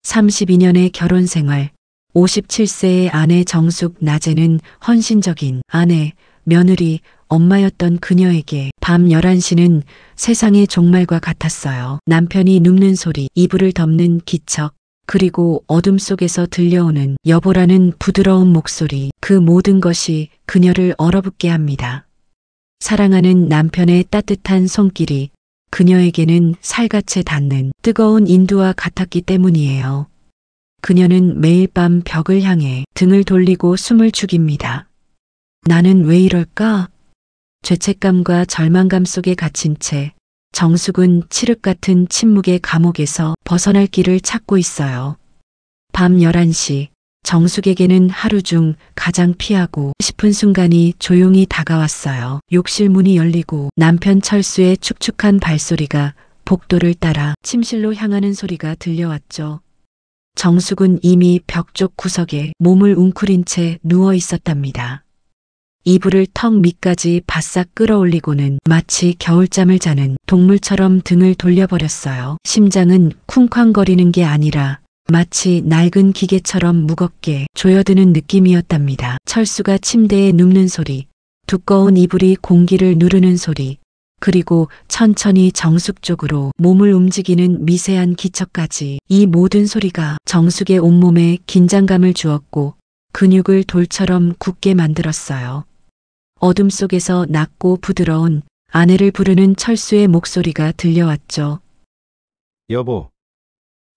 32년의 결혼 생활, 57세의 아내 정숙 낮에는 헌신적인 아내, 며느리, 엄마였던 그녀에게 밤 11시는 세상의 종말과 같았어요. 남편이 눕는 소리, 이불을 덮는 기척, 그리고 어둠 속에서 들려오는 여보라는 부드러운 목소리, 그 모든 것이 그녀를 얼어붙게 합니다. 사랑하는 남편의 따뜻한 손길이 그녀에게는 살갗에 닿는 뜨거운 인두와 같았기 때문이에요. 그녀는 매일 밤 벽을 향해 등을 돌리고 숨을 죽입니다. 나는 왜 이럴까? 죄책감과 절망감 속에 갇힌 채 정숙은 칠흑 같은 침묵의 감옥에서 벗어날 길을 찾고 있어요. 밤 11시, 정숙에게는 하루 중 가장 피하고 싶은 순간이 조용히 다가왔어요. 욕실 문이 열리고 남편 철수의 축축한 발소리가 복도를 따라 침실로 향하는 소리가 들려왔죠. 정숙은 이미 벽 쪽 구석에 몸을 웅크린 채 누워 있었답니다. 이불을 턱 밑까지 바싹 끌어올리고는 마치 겨울잠을 자는 동물처럼 등을 돌려버렸어요. 심장은 쿵쾅거리는 게 아니라 마치 낡은 기계처럼 무겁게 조여드는 느낌이었답니다. 철수가 침대에 눕는 소리, 두꺼운 이불이 공기를 누르는 소리, 그리고 천천히 정숙 쪽으로 몸을 움직이는 미세한 기척까지, 이 모든 소리가 정숙의 온몸에 긴장감을 주었고 근육을 돌처럼 굳게 만들었어요. 어둠 속에서 낮고 부드러운 아내를 부르는 철수의 목소리가 들려왔죠. 여보.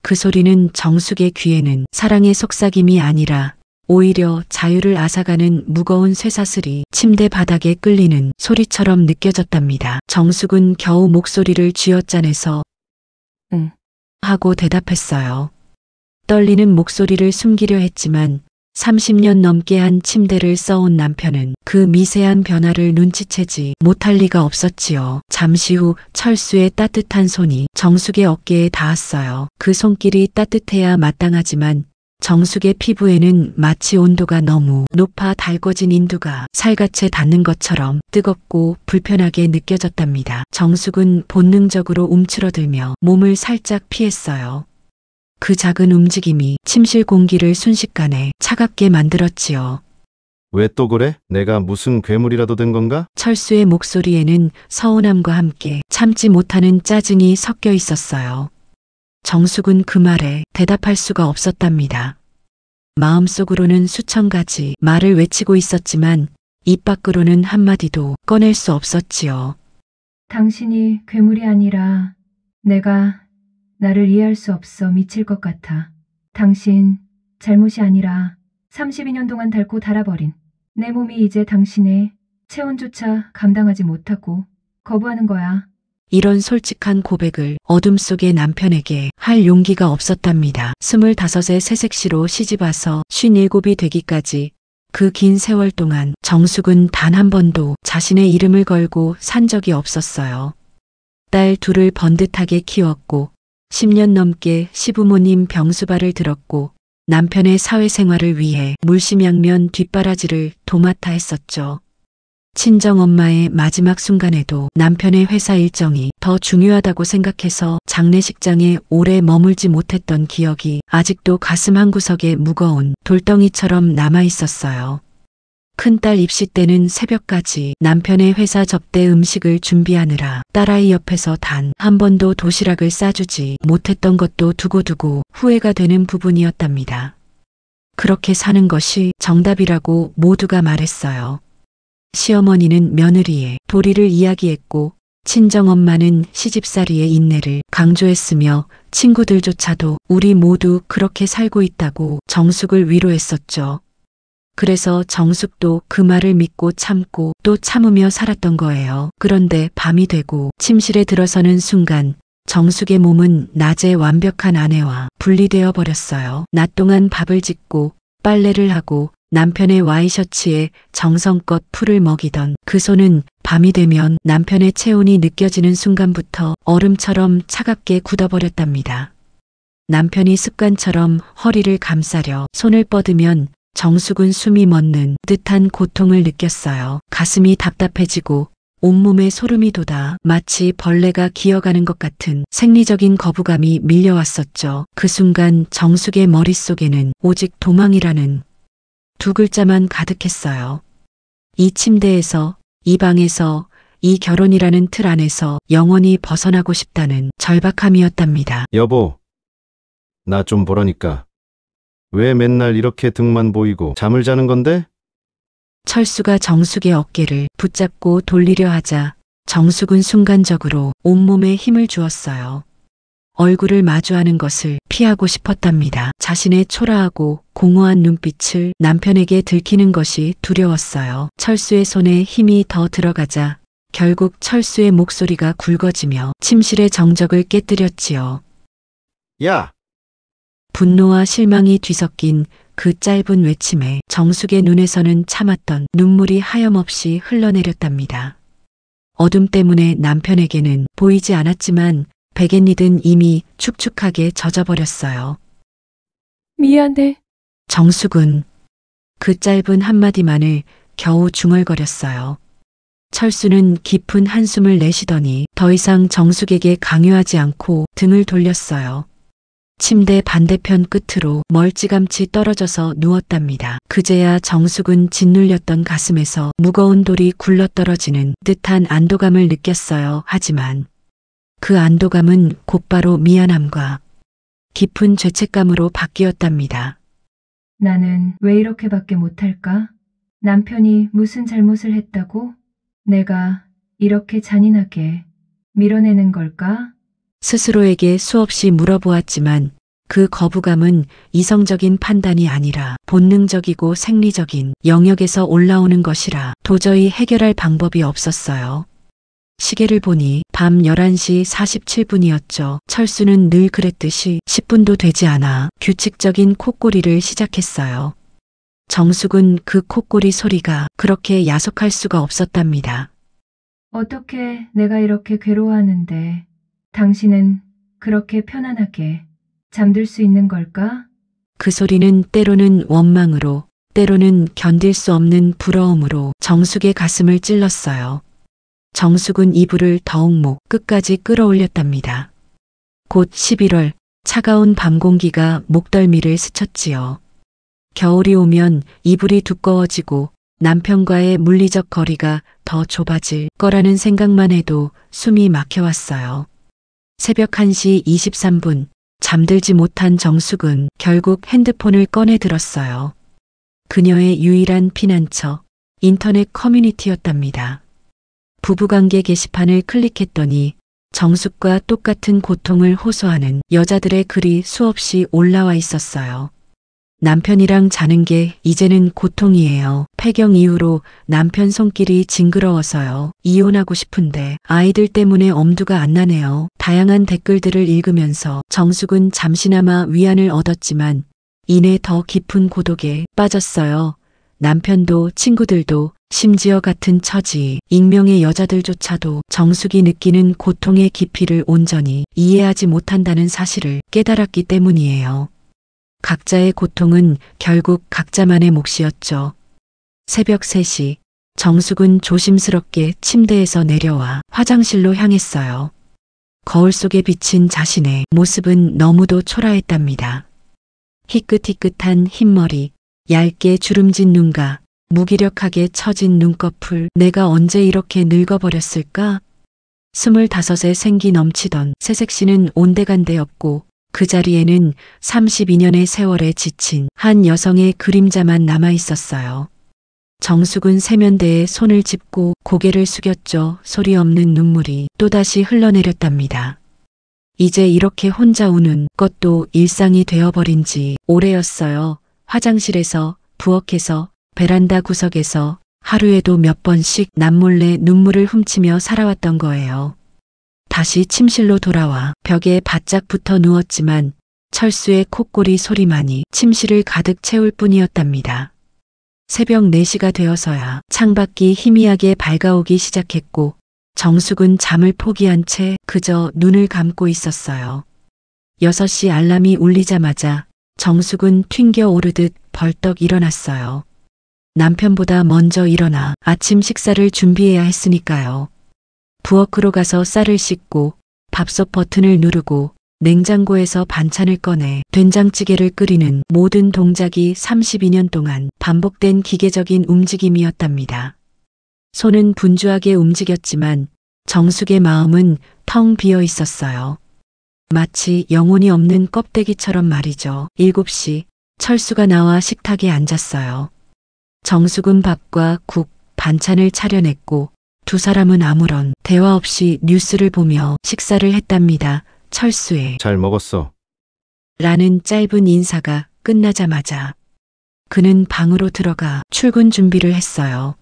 그 소리는 정숙의 귀에는 사랑의 속삭임이 아니라 오히려 자유를 앗아가는 무거운 쇠사슬이 침대 바닥에 끌리는 소리처럼 느껴졌답니다. 정숙은 겨우 목소리를 쥐어짜내서 응 하고 대답했어요. 떨리는 목소리를 숨기려 했지만 30년 넘게 한 침대를 써온 남편은 그 미세한 변화를 눈치채지 못할 리가 없었지요. 잠시 후 철수의 따뜻한 손이 정숙의 어깨에 닿았어요. 그 손길이 따뜻해야 마땅하지만 정숙의 피부에는 마치 온도가 너무 높아 달궈진 인두가 살갗에 닿는 것처럼 뜨겁고 불편하게 느껴졌답니다. 정숙은 본능적으로 움츠러들며 몸을 살짝 피했어요. 그 작은 움직임이 침실 공기를 순식간에 차갑게 만들었지요. 왜 또 그래? 내가 무슨 괴물이라도 된 건가? 철수의 목소리에는 서운함과 함께 참지 못하는 짜증이 섞여 있었어요. 정숙은 그 말에 대답할 수가 없었답니다. 마음속으로는 수천 가지 말을 외치고 있었지만 입 밖으로는 한마디도 꺼낼 수 없었지요. 당신이 괴물이 아니라 내가 나를 이해할 수 없어 미칠 것 같아. 당신 잘못이 아니라 32년 동안 닳고 닳아버린 내 몸이 이제 당신의 체온조차 감당하지 못하고 거부하는 거야. 이런 솔직한 고백을 어둠 속의 남편에게 할 용기가 없었답니다. 25의 새색시로 시집와서 57이 되기까지 그 긴 세월 동안 정숙은 단 한 번도 자신의 이름을 걸고 산 적이 없었어요. 딸 둘을 번듯하게 키웠고 10년 넘게 시부모님 병수발을 들었고 남편의 사회생활을 위해 물심양면 뒷바라지를 도맡아 했었죠. 친정엄마의 마지막 순간에도 남편의 회사 일정이 더 중요하다고 생각해서 장례식장에 오래 머물지 못했던 기억이 아직도 가슴 한구석에 무거운 돌덩이처럼 남아 있었어요. 큰딸 입시 때는 새벽까지 남편의 회사 접대 음식을 준비하느라 딸아이 옆에서 단 한 번도 도시락을 싸주지 못했던 것도 두고두고 후회가 되는 부분이었답니다. 그렇게 사는 것이 정답이라고 모두가 말했어요. 시어머니는 며느리의 도리를 이야기했고 친정엄마는 시집살이의 인내를 강조했으며 친구들조차도 우리 모두 그렇게 살고 있다고 정숙을 위로했었죠. 그래서 정숙도 그 말을 믿고 참고 또 참으며 살았던 거예요. 그런데 밤이 되고 침실에 들어서는 순간 정숙의 몸은 낮에 완벽한 아내와 분리되어 버렸어요. 낮 동안 밥을 짓고 빨래를 하고 남편의 와이셔츠에 정성껏 풀을 먹이던 그 손은 밤이 되면 남편의 체온이 느껴지는 순간부터 얼음처럼 차갑게 굳어버렸답니다. 남편이 습관처럼 허리를 감싸려 손을 뻗으면 정숙은 숨이 멎는 듯한 고통을 느꼈어요. 가슴이 답답해지고 온몸에 소름이 돋아 마치 벌레가 기어가는 것 같은 생리적인 거부감이 밀려왔었죠. 그 순간 정숙의 머릿속에는 오직 도망이라는 두 글자만 가득했어요. 이 침대에서, 이 방에서, 이 결혼이라는 틀 안에서 영원히 벗어나고 싶다는 절박함이었답니다. 여보, 나 좀 보라니까. 왜 맨날 이렇게 등만 보이고 잠을 자는 건데? 철수가 정숙의 어깨를 붙잡고 돌리려 하자 정숙은 순간적으로 온몸에 힘을 주었어요. 얼굴을 마주하는 것을 피하고 싶었답니다. 자신의 초라하고 공허한 눈빛을 남편에게 들키는 것이 두려웠어요. 철수의 손에 힘이 더 들어가자 결국 철수의 목소리가 굵어지며 침실의 정적을 깨뜨렸지요. 야! 분노와 실망이 뒤섞인 그 짧은 외침에 정숙의 눈에서는 참았던 눈물이 하염없이 흘러내렸답니다. 어둠 때문에 남편에게는 보이지 않았지만 베갯잎은 이미 축축하게 젖어버렸어요. 미안해. 정숙은 그 짧은 한마디만을 겨우 중얼거렸어요. 철수는 깊은 한숨을 내쉬더니 더 이상 정숙에게 강요하지 않고 등을 돌렸어요. 침대 반대편 끝으로 멀찌감치 떨어져서 누웠답니다. 그제야 정숙은 짓눌렸던 가슴에서 무거운 돌이 굴러떨어지는 듯한 안도감을 느꼈어요. 하지만 그 안도감은 곧바로 미안함과 깊은 죄책감으로 바뀌었답니다. 나는 왜 이렇게밖에 못할까? 남편이 무슨 잘못을 했다고? 내가 이렇게 잔인하게 밀어내는 걸까? 스스로에게 수없이 물어보았지만 그 거부감은 이성적인 판단이 아니라 본능적이고 생리적인 영역에서 올라오는 것이라 도저히 해결할 방법이 없었어요. 시계를 보니 밤 11시 47분이었죠. 철수는 늘 그랬듯이 10분도 되지 않아 규칙적인 콧고리를 시작했어요. 정숙은 그 콧고리 소리가 그렇게 야속할 수가 없었답니다. 어떻게 내가 이렇게 괴로워하는데 당신은 그렇게 편안하게 잠들 수 있는 걸까? 그 소리는 때로는 원망으로, 때로는 견딜 수 없는 부러움으로 정숙의 가슴을 찔렀어요. 정숙은 이불을 더욱 목 끝까지 끌어올렸답니다. 곧 11월, 차가운 밤 공기가 목덜미를 스쳤지요. 겨울이 오면 이불이 두꺼워지고 남편과의 물리적 거리가 더 좁아질 거라는 생각만 해도 숨이 막혀왔어요. 새벽 1시 23분, 잠들지 못한 정숙은 결국 핸드폰을 꺼내 들었어요. 그녀의 유일한 피난처, 인터넷 커뮤니티였답니다. 부부관계 게시판을 클릭했더니 정숙과 똑같은 고통을 호소하는 여자들의 글이 수없이 올라와 있었어요. 남편이랑 자는 게 이제는 고통이에요. 폐경 이후로 남편 손길이 징그러워서요. 이혼하고 싶은데 아이들 때문에 엄두가 안 나네요. 다양한 댓글들을 읽으면서 정숙은 잠시나마 위안을 얻었지만 이내 더 깊은 고독에 빠졌어요. 남편도 친구들도 심지어 같은 처지, 익명의 여자들조차도 정숙이 느끼는 고통의 깊이를 온전히 이해하지 못한다는 사실을 깨달았기 때문이에요. 각자의 고통은 결국 각자만의 몫이었죠. 새벽 3시, 정숙은 조심스럽게 침대에서 내려와 화장실로 향했어요. 거울 속에 비친 자신의 모습은 너무도 초라했답니다. 희끗희끗한 흰머리, 얇게 주름진 눈가, 무기력하게 처진 눈꺼풀, 내가 언제 이렇게 늙어버렸을까? 25에 생기 넘치던 새색시는 온데간데 없고 그 자리에는 32년의 세월에 지친 한 여성의 그림자만 남아 있었어요. 정숙은 세면대에 손을 짚고 고개를 숙였죠. 소리 없는 눈물이 또다시 흘러내렸답니다. 이제 이렇게 혼자 우는 것도 일상이 되어버린 지 오래였어요. 화장실에서, 부엌에서, 베란다 구석에서 하루에도 몇 번씩 남몰래 눈물을 훔치며 살아왔던 거예요. 다시 침실로 돌아와 벽에 바짝 붙어 누웠지만 철수의 콧고리 소리만이 침실을 가득 채울 뿐이었답니다. 새벽 4시가 되어서야 창밖이 희미하게 밝아오기 시작했고 정숙은 잠을 포기한 채 그저 눈을 감고 있었어요. 6시 알람이 울리자마자 정숙은 튕겨 오르듯 벌떡 일어났어요. 남편보다 먼저 일어나 아침 식사를 준비해야 했으니까요. 부엌으로 가서 쌀을 씻고 밥솥 버튼을 누르고 냉장고에서 반찬을 꺼내 된장찌개를 끓이는 모든 동작이 32년 동안 반복된 기계적인 움직임이었답니다. 손은 분주하게 움직였지만 정숙의 마음은 텅 비어 있었어요. 마치 영혼이 없는 껍데기처럼 말이죠. 7시 철수가 나와 식탁에 앉았어요. 정숙은 밥과 국, 반찬을 차려냈고 두 사람은 아무런 대화 없이 뉴스를 보며 식사를 했답니다. 철수의 잘 먹었어. 라는 짧은 인사가 끝나자마자 그는 방으로 들어가 출근 준비를 했어요.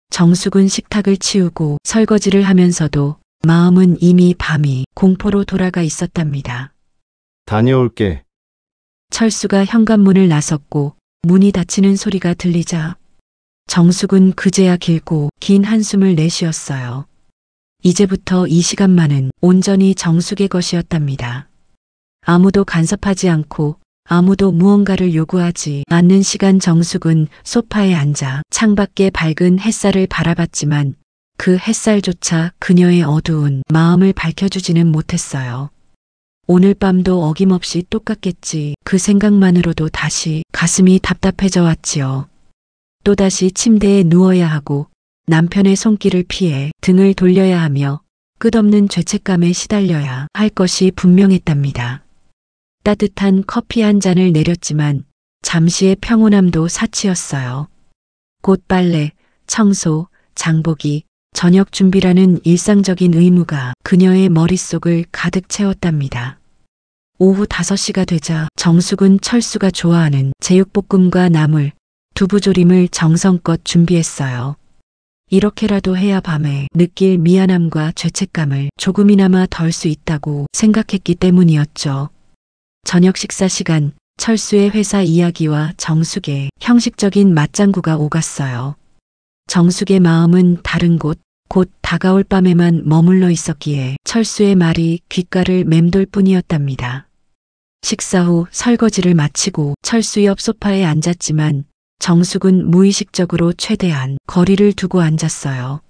정숙은 식탁을 치우고 설거지를 하면서도 마음은 이미 밤이 공포로 돌아가 있었답니다. 다녀올게. 철수가 현관문을 나섰고 문이 닫히는 소리가 들리자 정숙은 그제야 길고 긴 한숨을 내쉬었어요. 이제부터 이 시간만은 온전히 정숙의 것이었답니다. 아무도 간섭하지 않고 아무도 무언가를 요구하지 않는 시간 정숙은 소파에 앉아 창밖의 밝은 햇살을 바라봤지만 그 햇살조차 그녀의 어두운 마음을 밝혀주지는 못했어요. 오늘 밤도 어김없이 똑같겠지. 그 생각만으로도 다시 가슴이 답답해져 왔지요. 또다시 침대에 누워야 하고 남편의 손길을 피해 등을 돌려야 하며 끝없는 죄책감에 시달려야 할 것이 분명했답니다. 따뜻한 커피 한 잔을 내렸지만 잠시의 평온함도 사치였어요. 곧 빨래, 청소, 장보기, 저녁 준비라는 일상적인 의무가 그녀의 머릿속을 가득 채웠답니다. 오후 5시가 되자 정숙은 철수가 좋아하는 제육볶음과 나물, 두부조림을 정성껏 준비했어요. 이렇게라도 해야 밤에 느낄 미안함과 죄책감을 조금이나마 덜 수 있다고 생각했기 때문이었죠. 저녁 식사 시간, 철수의 회사 이야기와 정숙의 형식적인 맞장구가 오갔어요. 정숙의 마음은 다른 곳, 곧 다가올 밤에만 머물러 있었기에 철수의 말이 귓가를 맴돌 뿐이었답니다. 식사 후 설거지를 마치고 철수 옆 소파에 앉았지만 정숙은 무의식적으로 최대한 거리를 두고 앉았어요.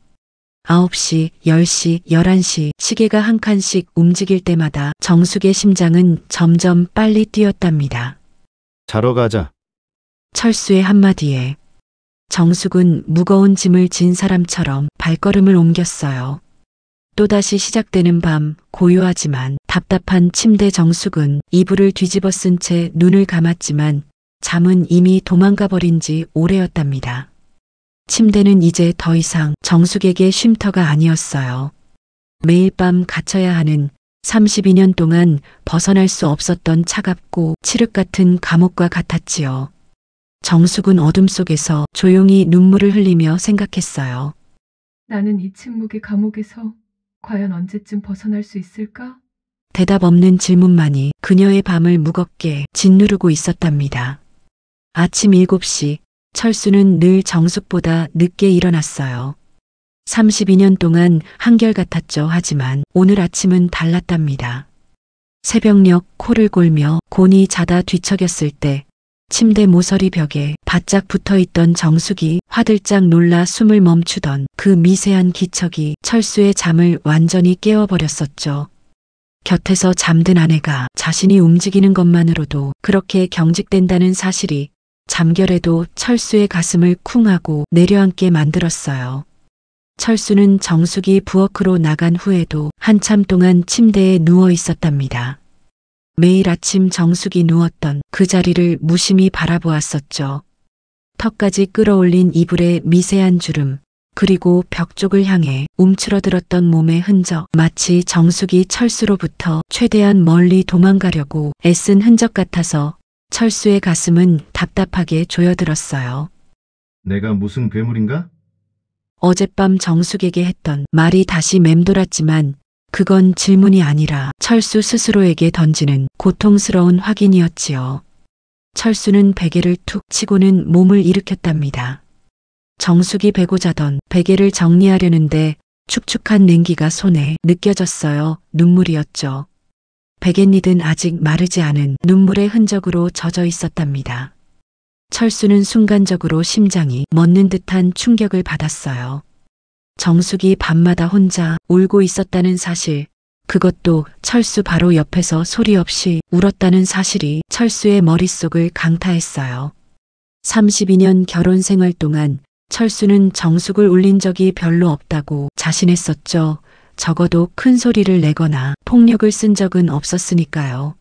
9시, 10시, 11시 시계가 한 칸씩 움직일 때마다 정숙의 심장은 점점 빨리 뛰었답니다. 자러 가자. 철수의 한마디에 정숙은 무거운 짐을 진 사람처럼 발걸음을 옮겼어요. 또다시 시작되는 밤, 고요하지만 답답한 침대. 정숙은 이불을 뒤집어 쓴 채 눈을 감았지만 잠은 이미 도망가 버린 지 오래였답니다. 침대는 이제 더 이상 정숙에게 쉼터가 아니었어요. 매일 밤 갇혀야 하는 32년 동안 벗어날 수 없었던 차갑고 칠흑 같은 감옥과 같았지요. 정숙은 어둠 속에서 조용히 눈물을 흘리며 생각했어요. 나는 이 침묵의 감옥에서 과연 언제쯤 벗어날 수 있을까? 대답 없는 질문만이 그녀의 밤을 무겁게 짓누르고 있었답니다. 아침 7시, 철수는 늘 정숙보다 늦게 일어났어요. 32년 동안 한결같았죠. 하지만 오늘 아침은 달랐답니다. 새벽녘 코를 골며 곤히 자다 뒤척였을 때 침대 모서리 벽에 바짝 붙어있던 정숙이 화들짝 놀라 숨을 멈추던 그 미세한 기척이 철수의 잠을 완전히 깨워버렸었죠. 곁에서 잠든 아내가 자신이 움직이는 것만으로도 그렇게 경직된다는 사실이 잠결에도 철수의 가슴을 쿵 하고 내려앉게 만들었어요. 철수는 정숙이 부엌으로 나간 후에도 한참 동안 침대에 누워 있었답니다. 매일 아침 정숙이 누웠던 그 자리를 무심히 바라보았었죠. 턱까지 끌어올린 이불의 미세한 주름, 그리고 벽 쪽을 향해 움츠러들었던 몸의 흔적, 마치 정숙이 철수로부터 최대한 멀리 도망가려고 애쓴 흔적 같아서 철수의 가슴은 답답하게 조여들었어요. 내가 무슨 괴물인가? 어젯밤 정숙에게 했던 말이 다시 맴돌았지만 그건 질문이 아니라 철수 스스로에게 던지는 고통스러운 확인이었지요. 철수는 베개를 툭 치고는 몸을 일으켰답니다. 정숙이 베고 자던 베개를 정리하려는데 축축한 냉기가 손에 느껴졌어요. 눈물이었죠. 베갯잎은 아직 마르지 않은 눈물의 흔적으로 젖어 있었답니다. 철수는 순간적으로 심장이 멎는 듯한 충격을 받았어요. 정숙이 밤마다 혼자 울고 있었다는 사실, 그것도 철수 바로 옆에서 소리 없이 울었다는 사실이 철수의 머릿속을 강타했어요. 32년 결혼 생활 동안 철수는 정숙을 울린 적이 별로 없다고 자신했었죠. 적어도 큰 소리를 내거나 폭력을 쓴 적은 없었으니까요.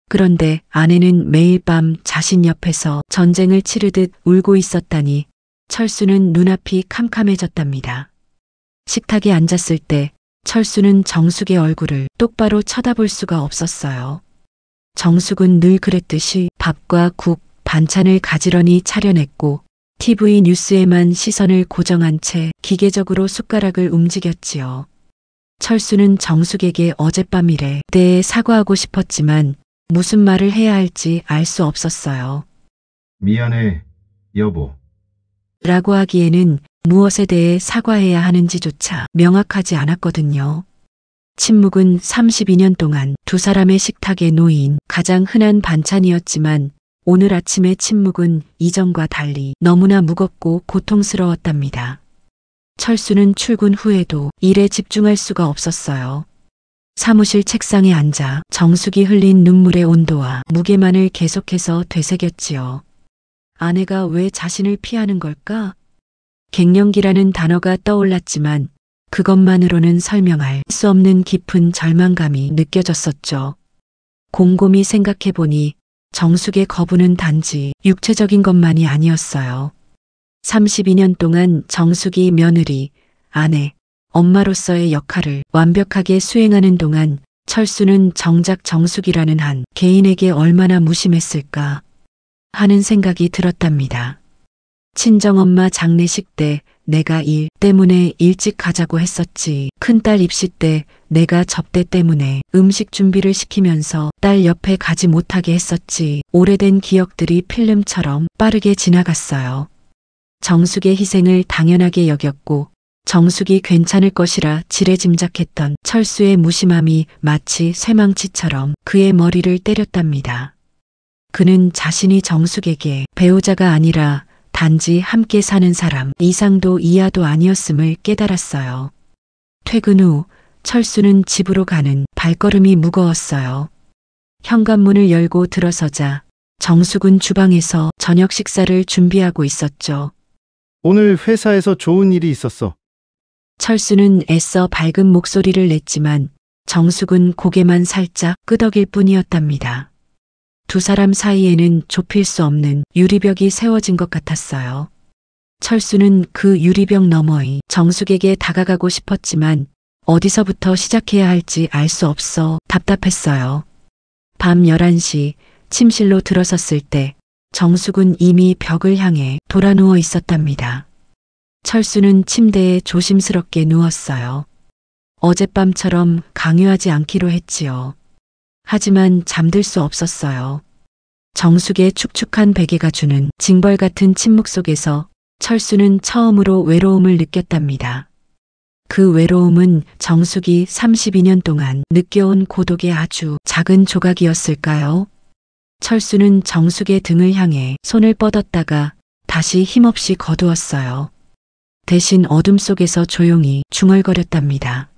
그런데 아내는 매일 밤 자신 옆에서 전쟁을 치르듯 울고 있었다니 철수는 눈앞이 캄캄해졌답니다. 식탁에 앉았을 때 철수는 정숙의 얼굴을 똑바로 쳐다볼 수가 없었어요. 정숙은 늘 그랬듯이 밥과 국, 반찬을 가지런히 차려냈고 TV 뉴스에만 시선을 고정한 채 기계적으로 숟가락을 움직였지요. 철수는 정숙에게 어젯밤 일에 대해 사과하고 싶었지만 무슨 말을 해야 할지 알 수 없었어요. 미안해, 여보. 라고 하기에는 무엇에 대해 사과해야 하는지조차 명확하지 않았거든요. 침묵은 32년 동안 두 사람의 식탁에 놓인 가장 흔한 반찬이었지만 오늘 아침의 침묵은 이전과 달리 너무나 무겁고 고통스러웠답니다. 철수는 출근 후에도 일에 집중할 수가 없었어요. 사무실 책상에 앉아 정숙이 흘린 눈물의 온도와 무게만을 계속해서 되새겼지요. 아내가 왜 자신을 피하는 걸까? 갱년기라는 단어가 떠올랐지만 그것만으로는 설명할 수 없는 깊은 절망감이 느껴졌었죠. 곰곰이 생각해보니 정숙의 거부는 단지 육체적인 것만이 아니었어요. 32년 동안 정숙이 며느리, 아내, 엄마로서의 역할을 완벽하게 수행하는 동안 철수는 정작 정숙이라는 한 개인에게 얼마나 무심했을까 하는 생각이 들었답니다. 친정엄마 장례식 때 내가 일 때문에 일찍 가자고 했었지. 큰딸 입시 때 내가 접대 때문에 음식 준비를 시키면서 딸 옆에 가지 못하게 했었지. 오래된 기억들이 필름처럼 빠르게 지나갔어요. 정숙의 희생을 당연하게 여겼고 정숙이 괜찮을 것이라 지레짐작했던 철수의 무심함이 마치 쇠망치처럼 그의 머리를 때렸답니다. 그는 자신이 정숙에게 배우자가 아니라 단지 함께 사는 사람 이상도 이하도 아니었음을 깨달았어요. 퇴근 후 철수는 집으로 가는 발걸음이 무거웠어요. 현관문을 열고 들어서자 정숙은 주방에서 저녁 식사를 준비하고 있었죠. 오늘 회사에서 좋은 일이 있었어. 철수는 애써 밝은 목소리를 냈지만 정숙은 고개만 살짝 끄덕일 뿐이었답니다. 두 사람 사이에는 좁힐 수 없는 유리벽이 세워진 것 같았어요. 철수는 그 유리벽 너머의 정숙에게 다가가고 싶었지만 어디서부터 시작해야 할지 알 수 없어 답답했어요. 밤 11시 침실로 들어섰을 때 정숙은 이미 벽을 향해 돌아누워 있었답니다. 철수는 침대에 조심스럽게 누웠어요. 어젯밤처럼 강요하지 않기로 했지요. 하지만 잠들 수 없었어요. 정숙의 축축한 베개가 주는 징벌 같은 침묵 속에서 철수는 처음으로 외로움을 느꼈답니다. 그 외로움은 정숙이 32년 동안 느껴온 고독의 아주 작은 조각이었을까요? 철수는 정숙의 등을 향해 손을 뻗었다가 다시 힘없이 거두었어요. 대신 어둠 속에서 조용히 중얼거렸답니다.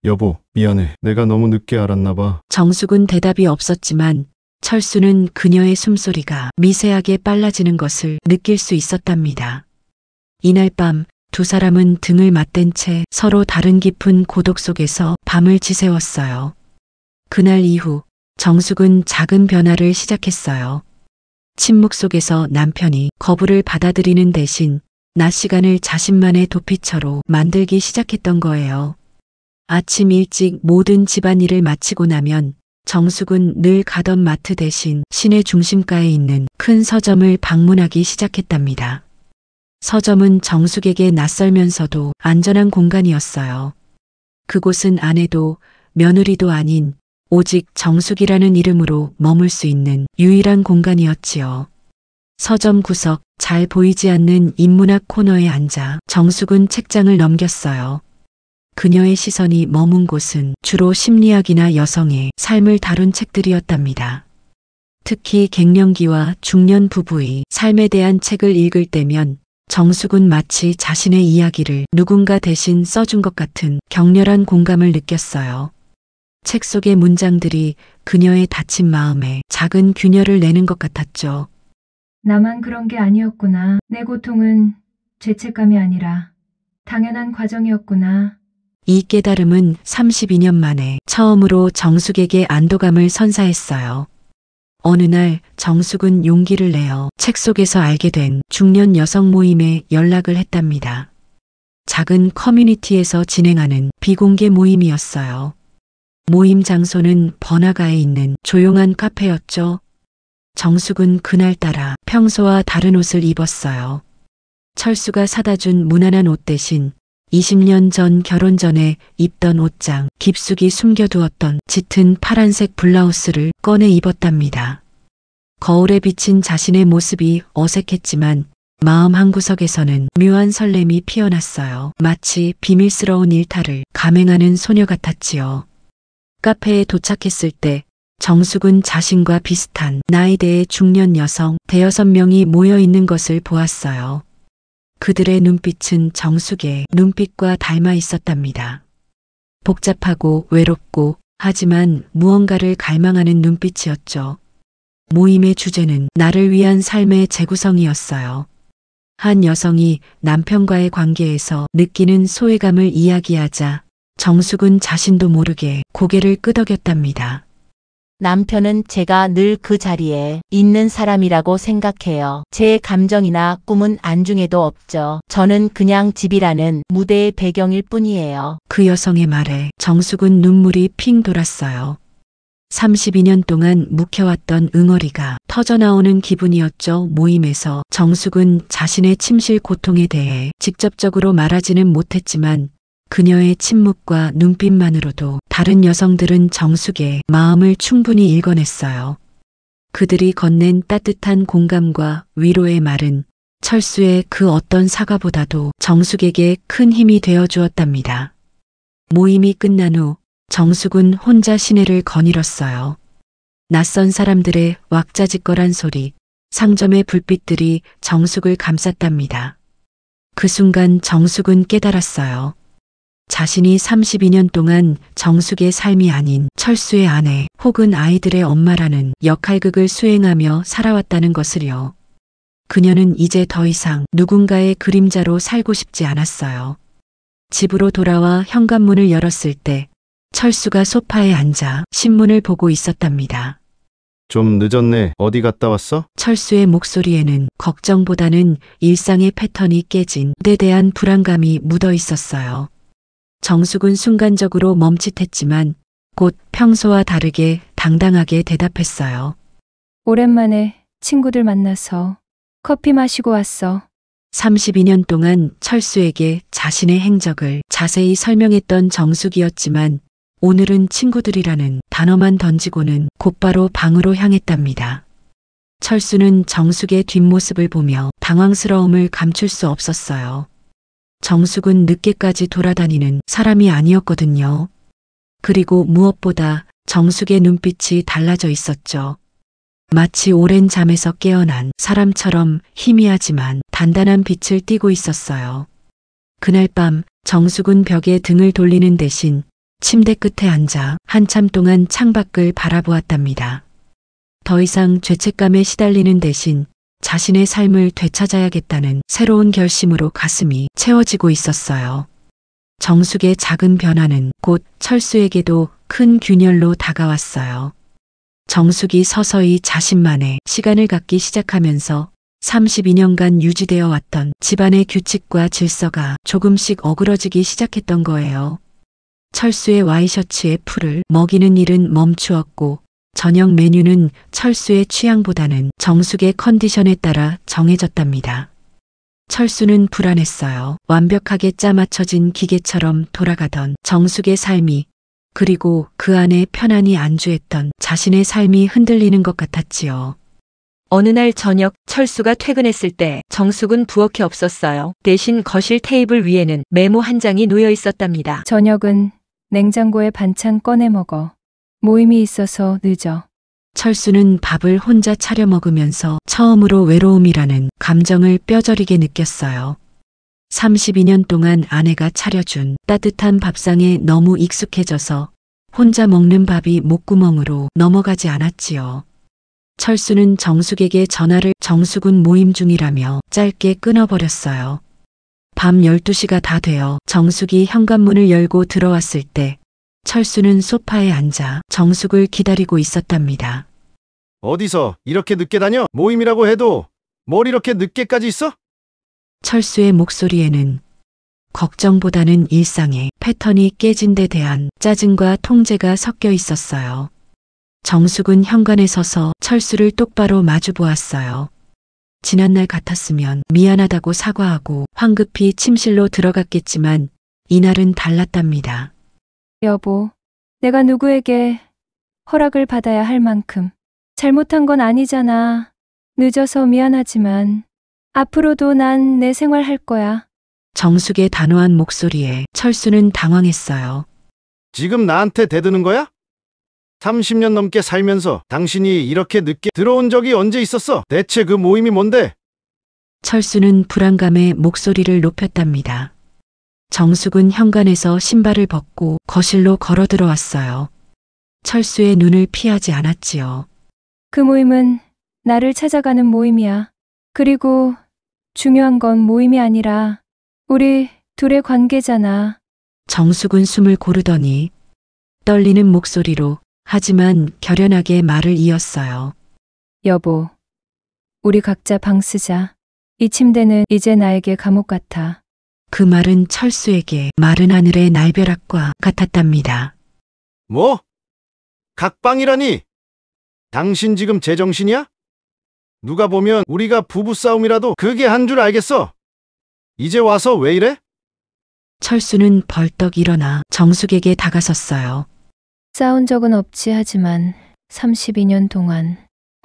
여보, 미안해. 내가 너무 늦게 알았나 봐. 정숙은 대답이 없었지만 철수는 그녀의 숨소리가 미세하게 빨라지는 것을 느낄 수 있었답니다. 이날 밤 두 사람은 등을 맞댄 채 서로 다른 깊은 고독 속에서 밤을 지새웠어요. 그날 이후 정숙은 작은 변화를 시작했어요. 침묵 속에서 남편이 거부를 받아들이는 대신 낮 시간을 자신만의 도피처로 만들기 시작했던 거예요. 아침 일찍 모든 집안일을 마치고 나면 정숙은 늘 가던 마트 대신 시내 중심가에 있는 큰 서점을 방문하기 시작했답니다. 서점은 정숙에게 낯설면서도 안전한 공간이었어요. 그곳은 아내도 며느리도 아닌 오직 정숙이라는 이름으로 머물 수 있는 유일한 공간이었지요. 서점 구석 잘 보이지 않는 인문학 코너에 앉아 정숙은 책장을 넘겼어요. 그녀의 시선이 머문 곳은 주로 심리학이나 여성의 삶을 다룬 책들이었답니다. 특히 갱년기와 중년 부부의 삶에 대한 책을 읽을 때면 정숙은 마치 자신의 이야기를 누군가 대신 써준 것 같은 격렬한 공감을 느꼈어요. 책 속의 문장들이 그녀의 다친 마음에 작은 균열을 내는 것 같았죠. 나만 그런 게 아니었구나. 내 고통은 죄책감이 아니라 당연한 과정이었구나. 이 깨달음은 32년 만에 처음으로 정숙에게 안도감을 선사했어요. 어느 날 정숙은 용기를 내어 책 속에서 알게 된 중년 여성 모임에 연락을 했답니다. 작은 커뮤니티에서 진행하는 비공개 모임이었어요. 모임 장소는 번화가에 있는 조용한 카페였죠. 정숙은 그날따라 평소와 다른 옷을 입었어요. 철수가 사다 준 무난한 옷 대신 20년 전 결혼 전에 입던 옷장 깊숙이 숨겨두었던 짙은 파란색 블라우스를 꺼내 입었답니다. 거울에 비친 자신의 모습이 어색했지만 마음 한구석에서는 묘한 설렘이 피어났어요. 마치 비밀스러운 일탈을 감행하는 소녀 같았지요. 카페에 도착했을 때 정숙은 자신과 비슷한 나이대의 중년 여성 5~6명이 모여 있는 것을 보았어요. 그들의 눈빛은 정숙의 눈빛과 닮아 있었답니다. 복잡하고 외롭고 하지만 무언가를 갈망하는 눈빛이었죠. 모임의 주제는 나를 위한 삶의 재구성이었어요. 한 여성이 남편과의 관계에서 느끼는 소외감을 이야기하자 정숙은 자신도 모르게 고개를 끄덕였답니다. 남편은 제가 늘 그 자리에 있는 사람이라고 생각해요. 제 감정이나 꿈은 안중에도 없죠. 저는 그냥 집이라는 무대의 배경일 뿐이에요. 그 여성의 말에 정숙은 눈물이 핑 돌았어요. 32년 동안 묵혀왔던 응어리가 터져나오는 기분이었죠. 모임에서 정숙은 자신의 침실 고통에 대해 직접적으로 말하지는 못했지만 그녀의 침묵과 눈빛만으로도 다른 여성들은 정숙의 마음을 충분히 읽어냈어요. 그들이 건넨 따뜻한 공감과 위로의 말은 철수의 그 어떤 사과보다도 정숙에게 큰 힘이 되어 주었답니다. 모임이 끝난 후 정숙은 혼자 시내를 거닐었어요. 낯선 사람들의 왁자지껄한 소리, 상점의 불빛들이 정숙을 감쌌답니다. 그 순간 정숙은 깨달았어요. 자신이 32년 동안 정숙의 삶이 아닌 철수의 아내 혹은 아이들의 엄마라는 역할극을 수행하며 살아왔다는 것을요. 그녀는 이제 더 이상 누군가의 그림자로 살고 싶지 않았어요. 집으로 돌아와 현관문을 열었을 때 철수가 소파에 앉아 신문을 보고 있었답니다. 좀 늦었네. 어디 갔다 왔어? 철수의 목소리에는 걱정보다는 일상의 패턴이 깨진 데 대한 불안감이 묻어 있었어요. 정숙은 순간적으로 멈칫했지만 곧 평소와 다르게 당당하게 대답했어요. 오랜만에 친구들 만나서 커피 마시고 왔어. 32년 동안 철수에게 자신의 행적을 자세히 설명했던 정숙이었지만 오늘은 친구들이라는 단어만 던지고는 곧바로 방으로 향했답니다. 철수는 정숙의 뒷모습을 보며 당황스러움을 감출 수 없었어요. 정숙은 늦게까지 돌아다니는 사람이 아니었거든요. 그리고 무엇보다 정숙의 눈빛이 달라져 있었죠. 마치 오랜 잠에서 깨어난 사람처럼 희미하지만 단단한 빛을 띠고 있었어요. 그날 밤 정숙은 벽에 등을 돌리는 대신 침대 끝에 앉아 한참 동안 창밖을 바라보았답니다. 더 이상 죄책감에 시달리는 대신 자신의 삶을 되찾아야겠다는 새로운 결심으로 가슴이 채워지고 있었어요. 정숙의 작은 변화는 곧 철수에게도 큰 균열로 다가왔어요. 정숙이 서서히 자신만의 시간을 갖기 시작하면서 32년간 유지되어 왔던 집안의 규칙과 질서가 조금씩 어그러지기 시작했던 거예요. 철수의 와이셔츠에 풀을 먹이는 일은 멈추었고 저녁 메뉴는 철수의 취향보다는 정숙의 컨디션에 따라 정해졌답니다. 철수는 불안했어요. 완벽하게 짜맞춰진 기계처럼 돌아가던 정숙의 삶이, 그리고 그 안에 편안히 안주했던 자신의 삶이 흔들리는 것 같았지요. 어느 날 저녁 철수가 퇴근했을 때 정숙은 부엌에 없었어요. 대신 거실 테이블 위에는 메모 한 장이 놓여 있었답니다. 저녁은 냉장고에 반찬 꺼내 먹어. 모임이 있어서 늦어. 철수는 밥을 혼자 차려 먹으면서 처음으로 외로움이라는 감정을 뼈저리게 느꼈어요. 32년 동안 아내가 차려준 따뜻한 밥상에 너무 익숙해져서 혼자 먹는 밥이 목구멍으로 넘어가지 않았지요. 철수는 정숙에게 전화를 정숙은 모임 중이라며 짧게 끊어버렸어요. 밤 12시가 다 되어 정숙이 현관문을 열고 들어왔을 때 철수는 소파에 앉아 정숙을 기다리고 있었답니다. 어디서 이렇게 늦게 다녀? 모임이라고 해도 뭘 이렇게 늦게까지 있어? 철수의 목소리에는 걱정보다는 일상의 패턴이 깨진 데 대한 짜증과 통제가 섞여 있었어요. 정숙은 현관에 서서 철수를 똑바로 마주 보았어요. 지난날 같았으면 미안하다고 사과하고 황급히 침실로 들어갔겠지만 이날은 달랐답니다. 여보, 내가 누구에게 허락을 받아야 할 만큼 잘못한 건 아니잖아. 늦어서 미안하지만 앞으로도 난 내 생활 할 거야. 정숙의 단호한 목소리에 철수는 당황했어요. 지금 나한테 대드는 거야? 30년 넘게 살면서 당신이 이렇게 늦게 들어온 적이 언제 있었어? 대체 그 모임이 뭔데? 철수는 불안감에 목소리를 높였답니다. 정숙은 현관에서 신발을 벗고 거실로 걸어 들어왔어요. 철수의 눈을 피하지 않았지요. 그 모임은 나를 찾아가는 모임이야. 그리고 중요한 건 모임이 아니라 우리 둘의 관계잖아. 정숙은 숨을 고르더니 떨리는 목소리로 하지만 결연하게 말을 이었어요. 여보, 우리 각자 방 쓰자. 이 침대는 이제 나에게 감옥 같아. 그 말은 철수에게 마른 하늘의 날벼락과 같았답니다. 뭐? 각방이라니? 당신 지금 제정신이야? 누가 보면 우리가 부부싸움이라도 그게 한 줄 알겠어. 이제 와서 왜 이래? 철수는 벌떡 일어나 정숙에게 다가섰어요. 싸운 적은 없지 하지만 32년 동안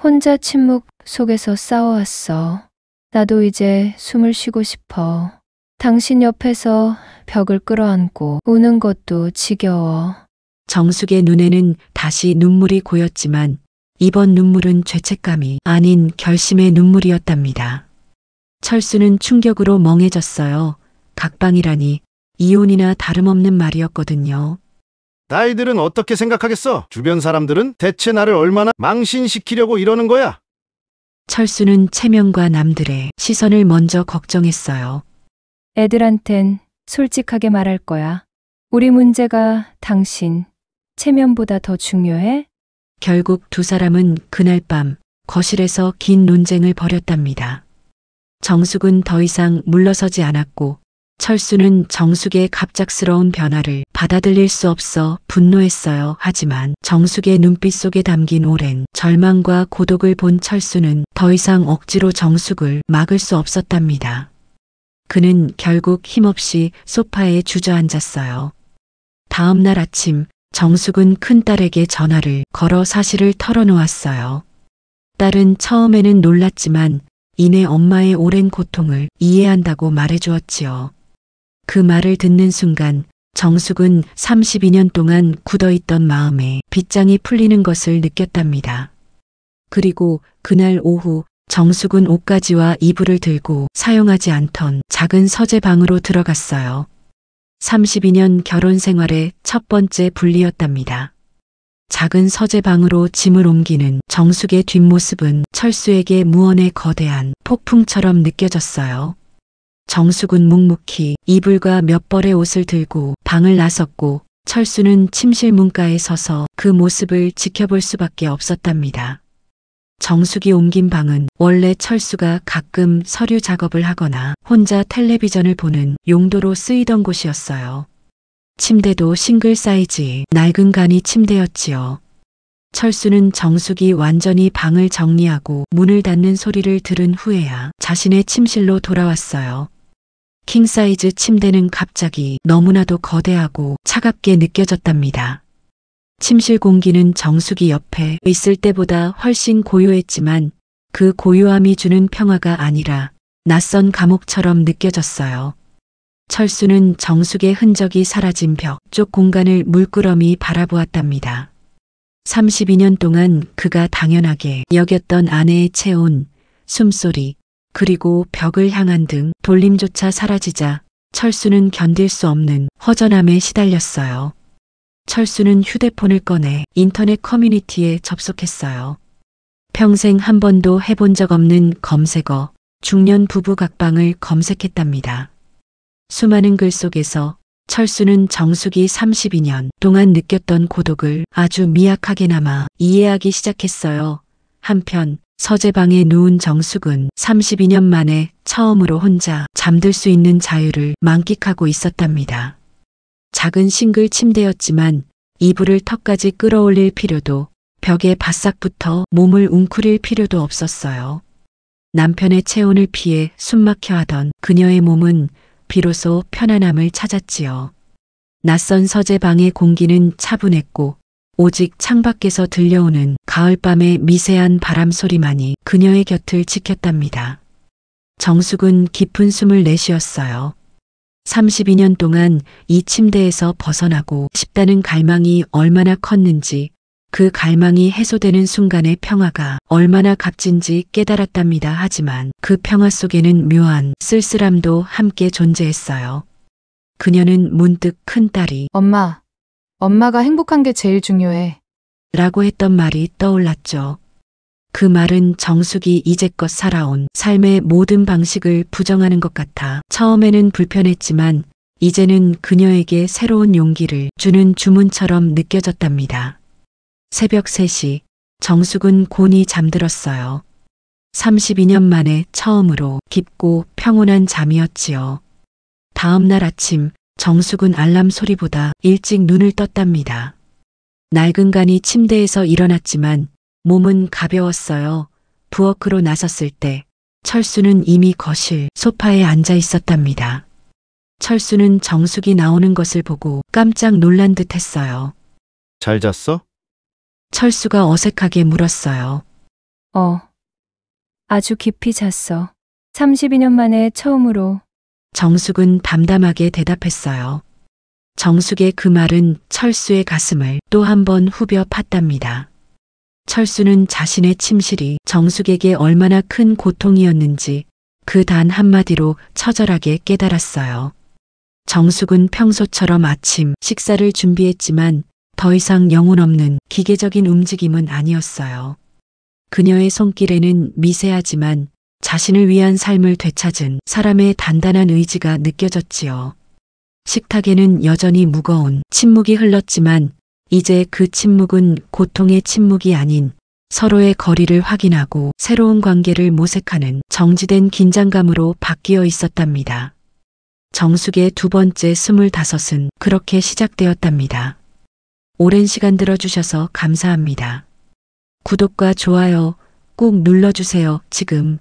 혼자 침묵 속에서 싸워왔어. 나도 이제 숨을 쉬고 싶어. 당신 옆에서 벽을 끌어안고 우는 것도 지겨워. 정숙의 눈에는 다시 눈물이 고였지만 이번 눈물은 죄책감이 아닌 결심의 눈물이었답니다. 철수는 충격으로 멍해졌어요. 각방이라니 이혼이나 다름없는 말이었거든요. 나이들은 어떻게 생각하겠어? 주변 사람들은 대체 나를 얼마나 망신시키려고 이러는 거야? 철수는 체면과 남들의 시선을 먼저 걱정했어요. 애들한텐 솔직하게 말할 거야. 우리 문제가 당신 체면보다 더 중요해? 결국 두 사람은 그날 밤 거실에서 긴 논쟁을 벌였답니다. 정숙은 더 이상 물러서지 않았고 철수는 정숙의 갑작스러운 변화를 받아들일 수 없어 분노했어요. 하지만 정숙의 눈빛 속에 담긴 오랜 절망과 고독을 본 철수는 더 이상 억지로 정숙을 막을 수 없었답니다. 그는 결국 힘없이 소파에 주저앉았어요. 다음 날 아침 정숙은 큰딸에게 전화를 걸어 사실을 털어놓았어요. 딸은 처음에는 놀랐지만 이내 엄마의 오랜 고통을 이해한다고 말해주었지요. 그 말을 듣는 순간 정숙은 32년 동안 굳어있던 마음에 빗장이 풀리는 것을 느꼈답니다. 그리고 그날 오후 정숙은 옷가지와 이불을 들고 사용하지 않던 작은 서재방으로 들어갔어요. 32년 결혼 생활의 첫 번째 분리였답니다. 작은 서재방으로 짐을 옮기는 정숙의 뒷모습은 철수에게 무언의 거대한 폭풍처럼 느껴졌어요. 정숙은 묵묵히 이불과 몇 벌의 옷을 들고 방을 나섰고 철수는 침실 문가에 서서 그 모습을 지켜볼 수밖에 없었답니다. 정숙이 옮긴 방은 원래 철수가 가끔 서류 작업을 하거나 혼자 텔레비전을 보는 용도로 쓰이던 곳이었어요. 침대도 싱글 사이즈의 낡은 간이 침대였지요. 철수는 정숙이 완전히 방을 정리하고 문을 닫는 소리를 들은 후에야 자신의 침실로 돌아왔어요. 킹사이즈 침대는 갑자기 너무나도 거대하고 차갑게 느껴졌답니다. 침실 공기는 정숙이 옆에 있을 때보다 훨씬 고요했지만 그 고요함이 주는 평화가 아니라 낯선 감옥처럼 느껴졌어요. 철수는 정숙의 흔적이 사라진 벽 쪽 공간을 물끄러미 바라보았답니다. 32년 동안 그가 당연하게 여겼던 아내의 체온, 숨소리, 그리고 벽을 향한 등 돌림조차 사라지자 철수는 견딜 수 없는 허전함에 시달렸어요. 철수는 휴대폰을 꺼내 인터넷 커뮤니티에 접속했어요. 평생 한 번도 해본 적 없는 검색어, 중년 부부 각방을 검색했답니다. 수많은 글 속에서 철수는 정숙이 32년 동안 느꼈던 고독을 아주 미약하게나마 이해하기 시작했어요. 한편 서재방에 누운 정숙은 32년 만에 처음으로 혼자 잠들 수 있는 자유를 만끽하고 있었답니다. 작은 싱글 침대였지만 이불을 턱까지 끌어올릴 필요도 벽에 바싹 붙어 몸을 웅크릴 필요도 없었어요. 남편의 체온을 피해 숨막혀 하던 그녀의 몸은 비로소 편안함을 찾았지요. 낯선 서재방의 공기는 차분했고 오직 창밖에서 들려오는 가을밤의 미세한 바람 소리만이 그녀의 곁을 지켰답니다. 정숙은 깊은 숨을 내쉬었어요. 32년 동안 이 침대에서 벗어나고 싶다는 갈망이 얼마나 컸는지, 그 갈망이 해소되는 순간의 평화가 얼마나 값진지 깨달았답니다. 하지만 그 평화 속에는 묘한 쓸쓸함도 함께 존재했어요. 그녀는 문득 큰딸이 엄마가 행복한 게 제일 중요해. 라고 했던 말이 떠올랐죠. 그 말은 정숙이 이제껏 살아온 삶의 모든 방식을 부정하는 것 같아 처음에는 불편했지만 이제는 그녀에게 새로운 용기를 주는 주문처럼 느껴졌답니다. 새벽 3시 정숙은 곤히 잠들었어요. 32년 만에 처음으로 깊고 평온한 잠이었지요. 다음 날 아침 정숙은 알람 소리보다 일찍 눈을 떴답니다. 낡은 간이 침대에서 일어났지만 몸은 가벼웠어요. 부엌으로 나섰을 때 철수는 이미 거실 소파에 앉아 있었답니다. 철수는 정숙이 나오는 것을 보고 깜짝 놀란 듯 했어요. 잘 잤어? 철수가 어색하게 물었어요. 아주 깊이 잤어. 32년 만에 처음으로. 정숙은 담담하게 대답했어요. 정숙의 그 말은 철수의 가슴을 또 한 번 후벼 팠답니다. 철수는 자신의 침실이 정숙에게 얼마나 큰 고통이었는지 그 단 한마디로 처절하게 깨달았어요. 정숙은 평소처럼 아침 식사를 준비했지만 더 이상 영혼 없는 기계적인 움직임은 아니었어요. 그녀의 손길에는 미세하지만 자신을 위한 삶을 되찾은 사람의 단단한 의지가 느껴졌지요. 식탁에는 여전히 무거운 침묵이 흘렀지만 이제 그 침묵은 고통의 침묵이 아닌 서로의 거리를 확인하고 새로운 관계를 모색하는 정지된 긴장감으로 바뀌어 있었답니다. 정숙의 두 번째 25은 그렇게 시작되었답니다. 오랜 시간 들어주셔서 감사합니다. 구독과 좋아요 꼭 눌러주세요. 지금.